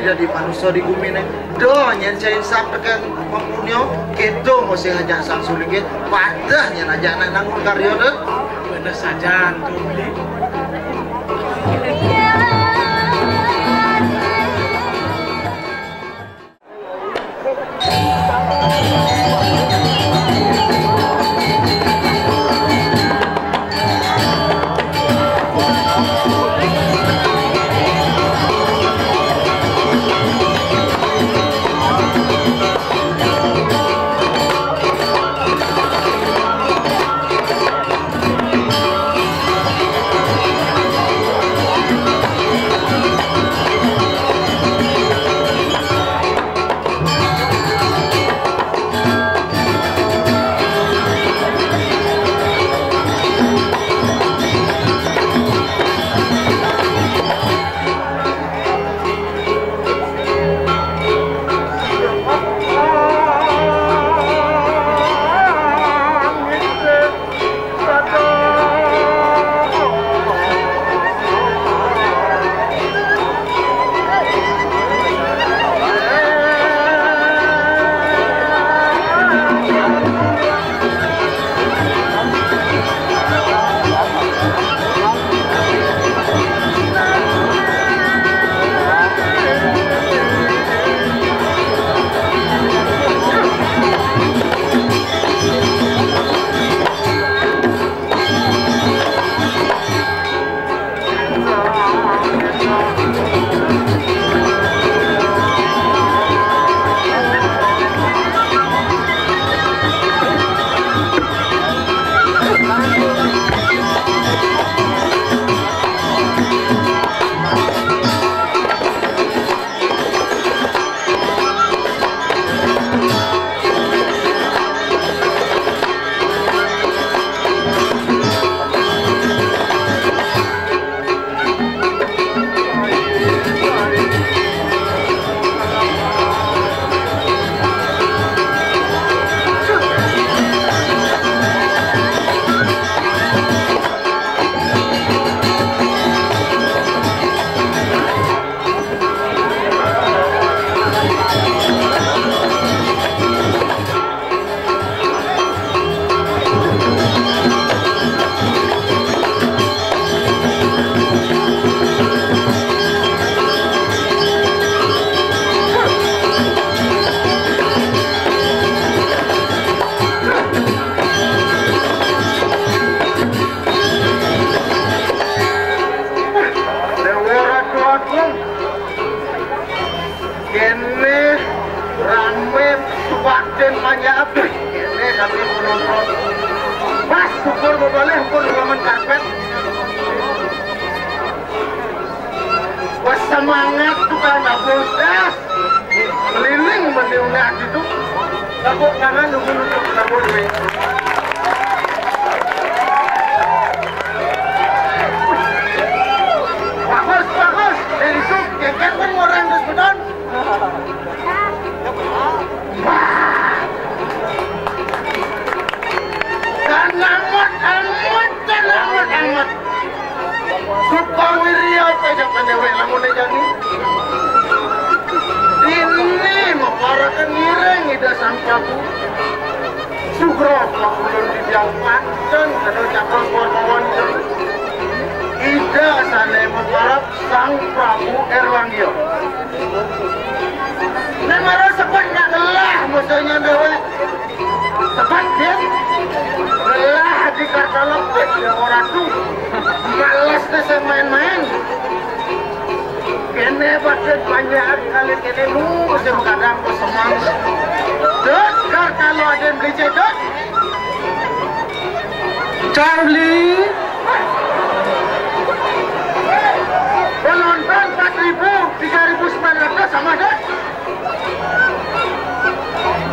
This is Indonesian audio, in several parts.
Dari manusia di bumi ini do nyencain sampai ke mempunyo itu mesti hanya sang suling padahnya aja anak nanggung karyo deh bener saja tuh beli semangat tuh kan bos keliling mendiunah gitu takut tangan nunggu takut duit bagus dari itu keket kan orang terus beton dan amat Suka wirya pajak pendewek lamun jadi ini memparakan ngireng ida sampaku sugro pakulun di jauhan dan kena cakang kawan-kawan ida sana memparak sang Prabu Erlangga nemara sepatnya gelah maksudnya dewek sepat dia gelah di karta lepet ya orang tuh malas deh main-main kene batet banyak kali kene musim kadang kesemang dekar kalau ada yang beli cedok Charlie penonton 4.000 3.900 sama deh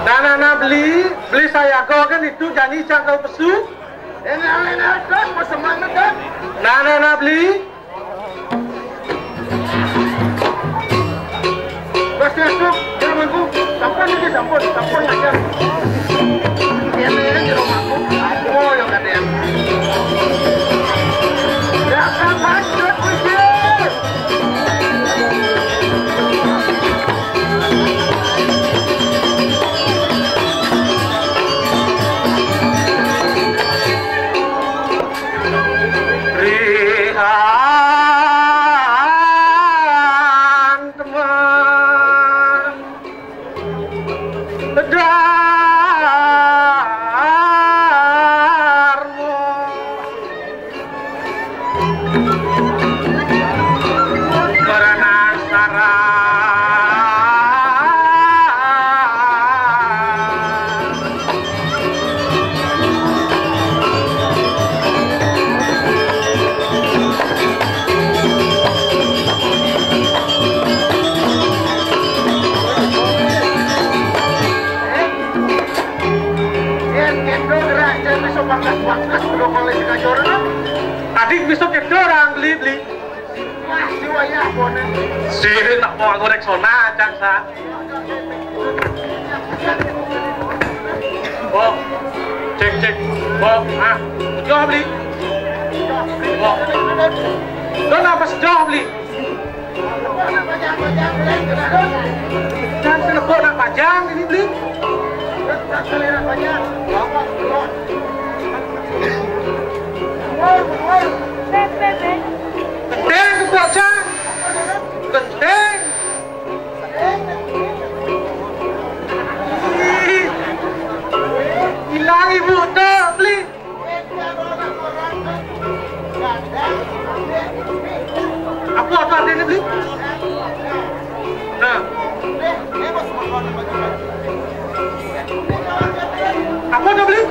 Nana beli saya kan itu janji cangkau pesu. Enak kan, mau semangat kan? Nana beli. Pasti masuk, jangan ku. Sampun aja. Ini di rumahku. Oh, yang ada yang. Ya kan, masuk kucing. Adik besok itu orang beli. Wah, si wayah bonen. Sih, tak mau aku reksona, cangsa. Bob, cek. Bob, joh beli. Bob, lo napa sejoh beli? Jangan telepon nak pajang ini beli. Genteng ke bocah. Genteng. Hilang ibu tuh beli. Apa ini beli? Nah. Apa udah beli?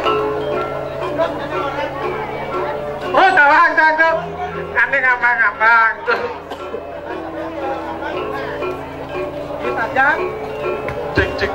Oh, tangkap. Aneh ngambang tuh. Kita jam. Cek.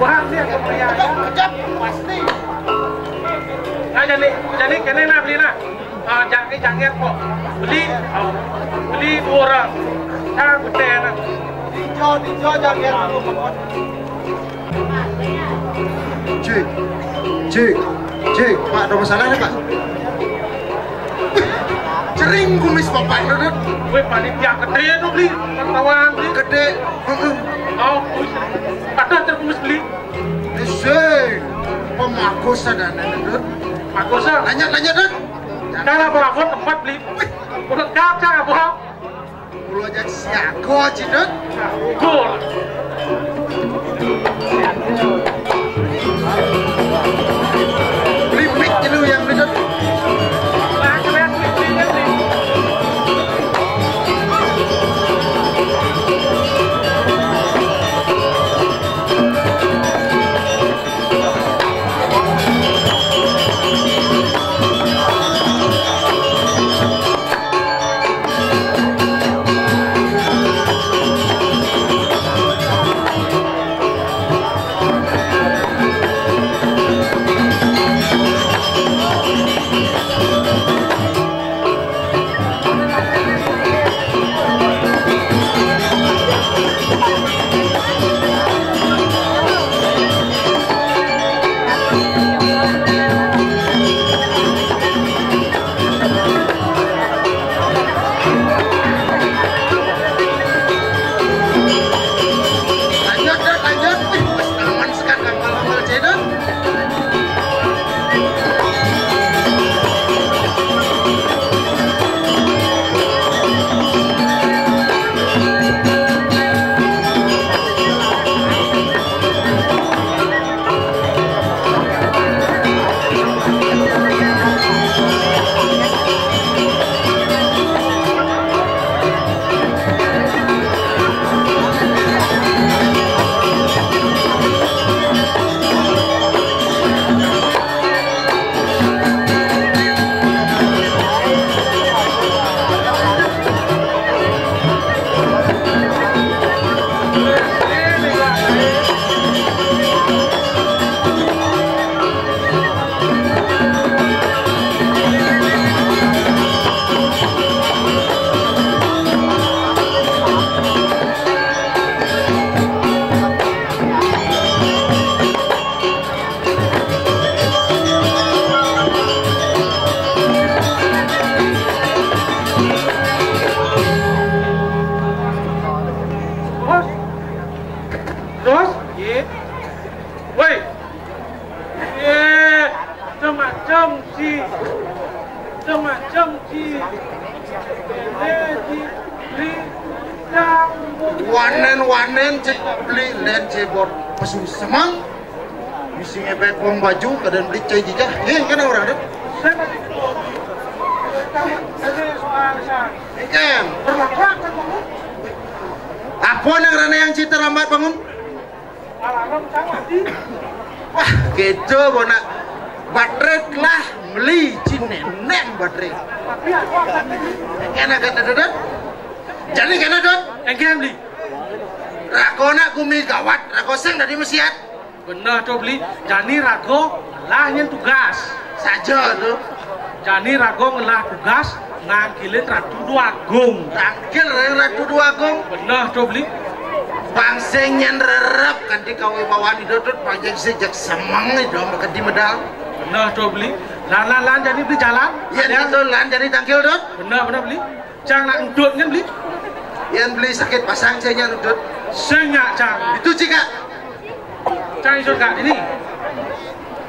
Wah, ini yang kejap pasti. Nah, jadi kena nak beli nak. Jangan kok. Beli 2 orang. Tang gede nak. Dijo jangan dulu. Cik, Pak, ada masalah nih, Pak? Cering kumis Bapak itu. Weh, panitia gede itu beli. Kawan beli. Gede. Oh, padahal terkumis beli. Sih, pemakosa dan Dut. Makosa. Nanya Dut. Karena berapa tempat beli lengkap cara bohong. Pulau aja siago cidut. Gol. Beli mic dulu yang cidut. Nah, kalian beli beli. Terus? Iya. Woi. Iya. Macam si. Macam si. Beli Wanen cek beli len cebor pesu semang. Misi ngepet uang baju kadang beli cai jijah. Kan orang ada. Saya masih ada soal saya. Kan. Apa yang rana yang cita lambat bangun? Alarm sama di. Wah, gitu bona. Baterai lah beli cinenek baterai. Tapi aku akan beli. Kena kata dodot. Jadi kena dodot. Enggan beli. Rakona kumi gawat, rakoseng dari mesiat. Benar tuh beli. Jani rago lahnya tugas. Saja tuh. Jani rago ngelah tugas ngangkilin Ratu Duagung. Tangkil Ratu Duagung. Benar tuh beli. Bangseng yang rerep kan di kawibawaan dodot panjang sejak semang itu makan di medal. Benar tuh beli. Lan jadi beli jalan. Ya itu lan jadi tangkil dot. Benar beli. Jangan udut kan beli. Yang beli sakit pasang saya udut. Senyak cang. Itu jika Cang isu kak ini.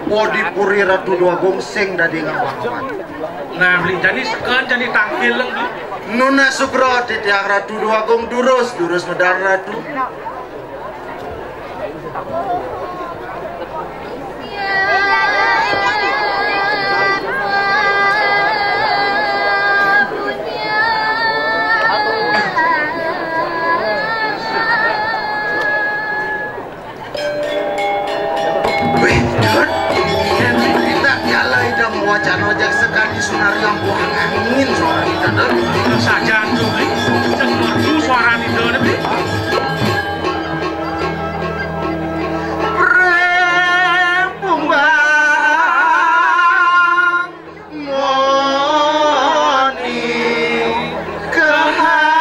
Bodi puri Ratu Duagung seng dari ngawang. Nah beli jadi sekan jadi tangkil beli. Nuna Sugro tiang Ratu Duagung durus medal Ratu. Wacana ojek sekali sunar yang buang angin suara kita dan saja tuh beli semerdu suara di dalam beli Premumbang moni kehanginan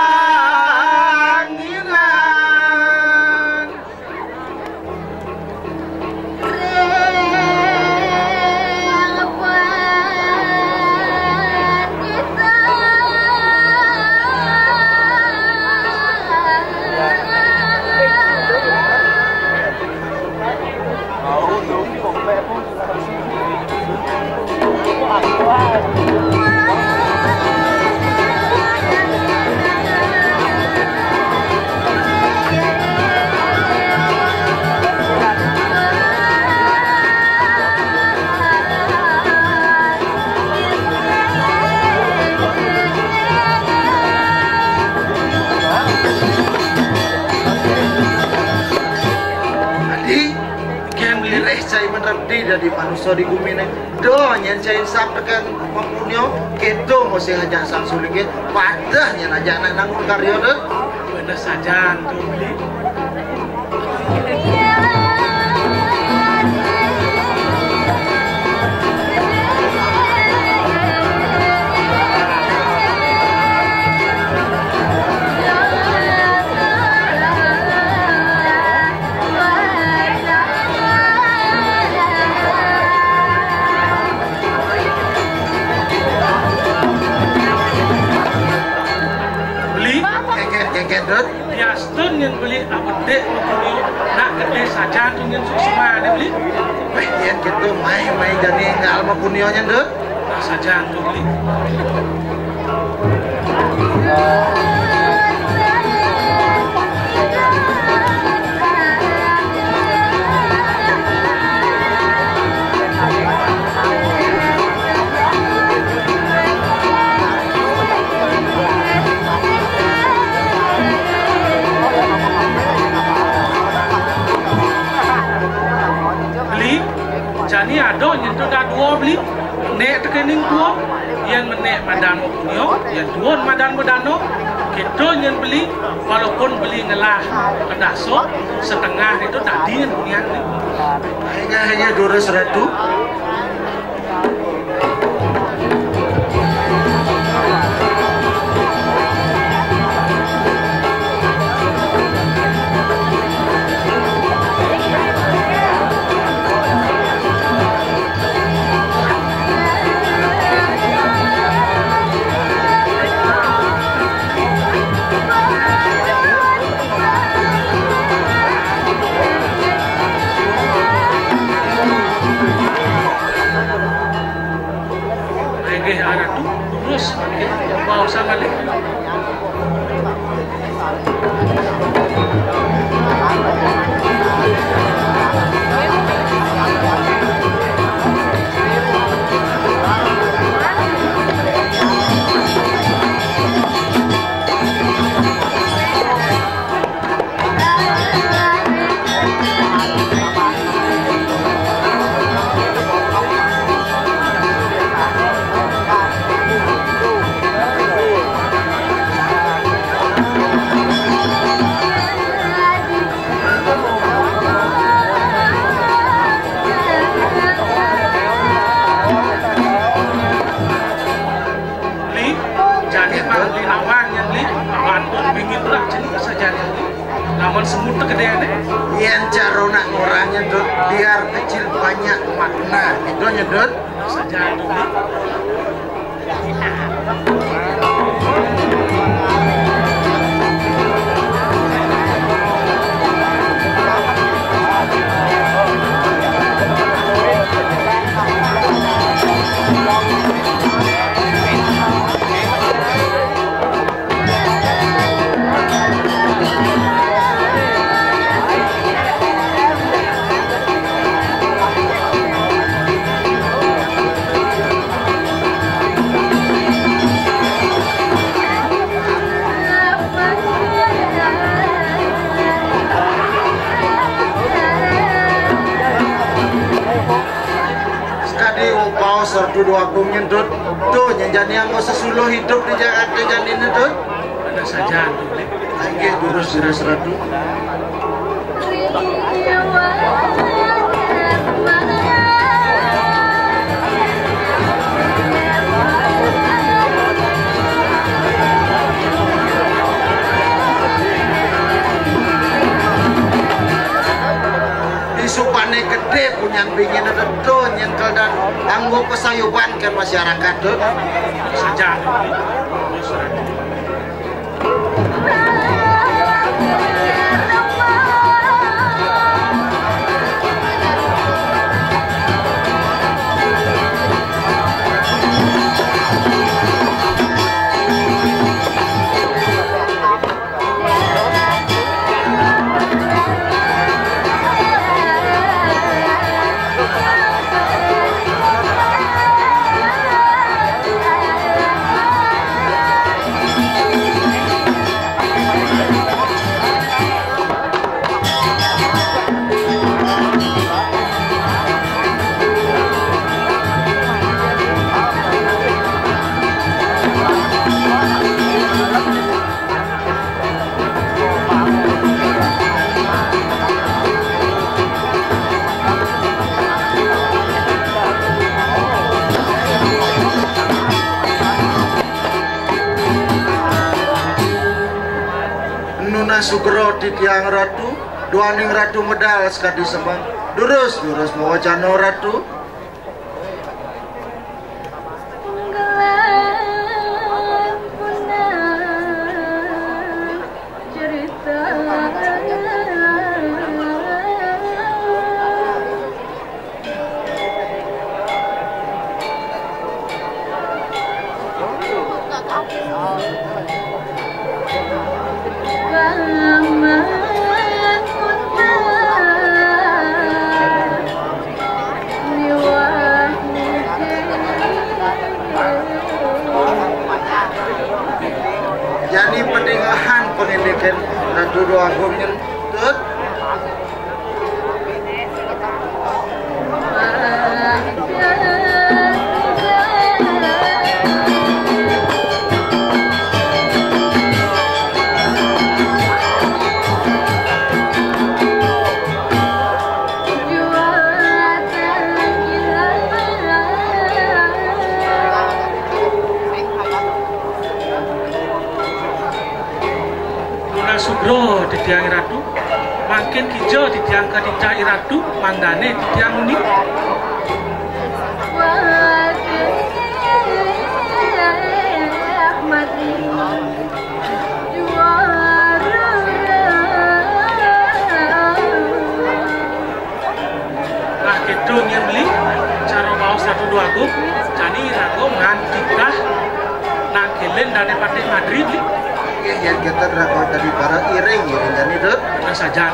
jadi manusia di bumi ini do nyencain sampekan mempunyo kita mesti hajak sang suling ke padahnya aja anak nanggung karyo deh bener saja tuh beli Biastun yang beli abdek beli nak gede saja tuh yang susah deh beli. Yang gitu main jadi nggak alma punionya deh. Nak saja tuh beli. Jadi ada yang tu dah dua beli, nek tekening dua, yang menek madan punyo, yang dua madan bedano, kita yang beli, walaupun beli ngelah kedasok setengah itu tadi yang punya ni. Hanya 200. Ada tu terus bawa sama lagi. Namun semut kegedean yang cara nak ngurangnya dot biar kecil banyak makna itu nyedot saja dulu. Sertu dua kumnya dot tuh nyanyi yang kau sesuluh hidup di Jakarta jadi ini dot ada saja lagi durus seratu supane gede punya bingin ada tuh nyentel dan anggo pesayuban ke masyarakat tuh saja Tuna sugro di tiang ratu, duaning ratu medal sekadi sembang. Durus mau wajano ratu. Yani pendengahan pengendikan Ratu Doa Gomil tut. Sugro di tiang ratu, makin hijau di tiang ketiga iratu, mandane di tiang unik. Nah gitu yang beli cara mau 1 2 gub, jadi rago ngantikah nangkelen dari Partai Madrid beli. Yang kita rakor dari para iring jadi itu Tenang saja.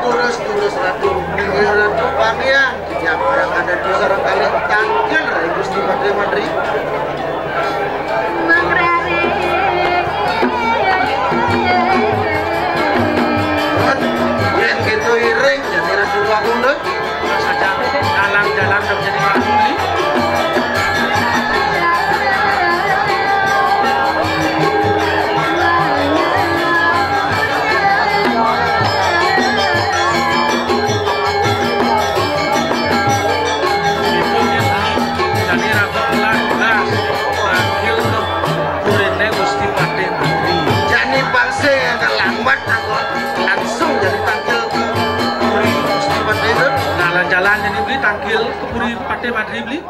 Turus ratu pamiang tiap orang ada di sarang kali tangkil Gusti Madri yang gitu iring jadi Ratu Agung deh Saja jalan dan menjadi ratu beli. Jalan jadi beli tangkil ke Puri Partai Madrid beli.